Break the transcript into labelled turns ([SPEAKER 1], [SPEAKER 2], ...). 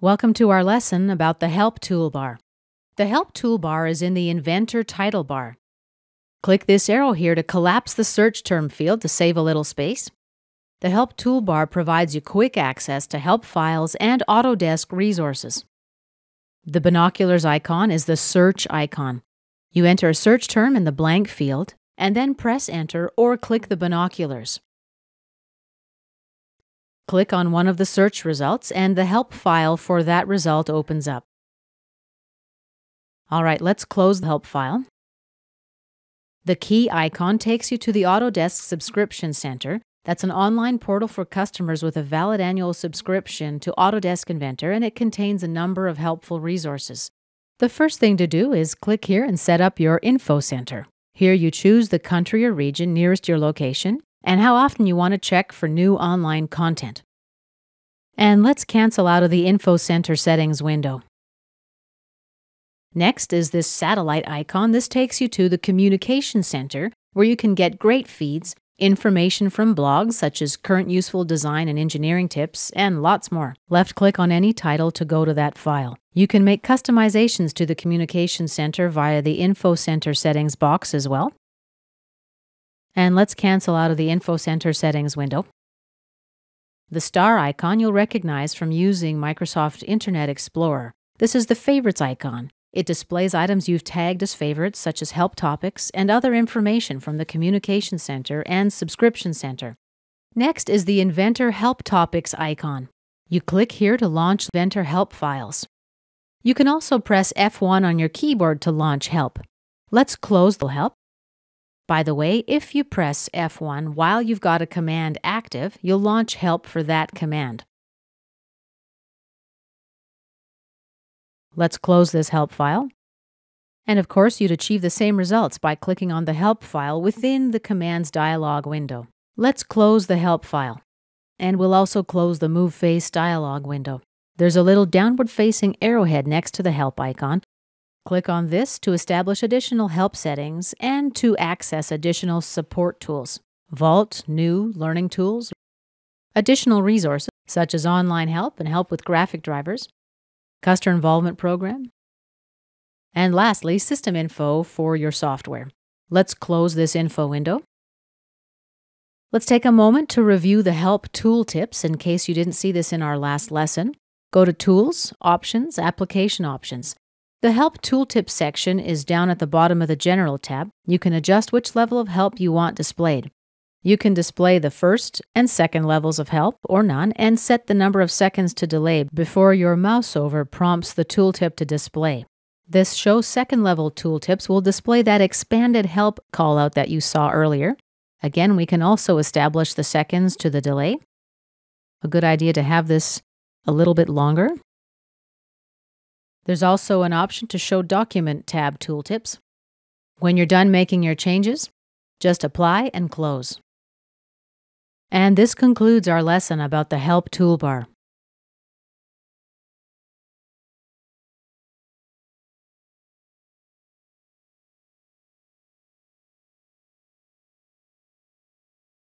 [SPEAKER 1] Welcome to our lesson about the Help toolbar. The Help toolbar is in the Inventor title bar. Click this arrow here to collapse the search term field to save a little space. The Help toolbar provides you quick access to help files and AutoDesk resources. The binoculars icon is the search icon. You enter a search term in the blank field and then press Enter or click the binoculars. Click on one of the search results and the help file for that result opens up. Alright, let's close the help file. The key icon takes you to the AutoDesk Subscription Center. That's an online portal for customers with a valid annual subscription to AutoDesk Inventor, and it contains a number of helpful resources. The first thing to do is click here and set up your info center. Here you choose the country or region nearest your location and how often you want to check for new online content. And let's cancel out of the Info Center settings window. Next is this satellite icon. This takes you to the Communication Center, where you can get great feeds, information from blogs such as current useful design and engineering tips, and lots more. Left-click on any title to go to that file. You can make customizations to the Communication Center via the Info Center settings box as well. And let's cancel out of the Info Center settings window. The star icon you'll recognize from using Microsoft Internet Explorer. This is the Favorites icon. It displays items you've tagged as favorites, such as help topics and other information from the Communication Center and Subscription Center. Next is the Inventor Help Topics icon. You click here to launch Inventor Help files. You can also press F1 on your keyboard to launch Help. Let's close the Help. By the way, if you press F1 while you've got a command active, you'll launch help for that command. Let's close this help file. And of course, you'd achieve the same results by clicking on the help file within the commands dialog window. Let's close the help file. And we'll also close the Move Face dialog window. There's a little downward-facing arrowhead next to the help icon. Click on this to establish additional help settings and to access additional support tools. Vault, New, Learning Tools, additional resources such as online help and help with graphic drivers, Customer Involvement Program, and lastly, System Info for your software. Let's close this info window. Let's take a moment to review the help tooltips in case you didn't see this in our last lesson. Go to Tools, Options, Application Options. The Help Tooltips section is down at the bottom of the General tab. You can adjust which level of help you want displayed. You can display the first and second levels of help, or none, and set the number of seconds to delay before your mouse over prompts the tooltip to display. This Show Second Level Tooltips will display that expanded help callout that you saw earlier. Again, we can also establish the seconds to the delay. A good idea to have this a little bit longer. There's also an option to show Document tab tooltips. When you're done making your changes, just apply and close. And this concludes our lesson about the Help toolbar.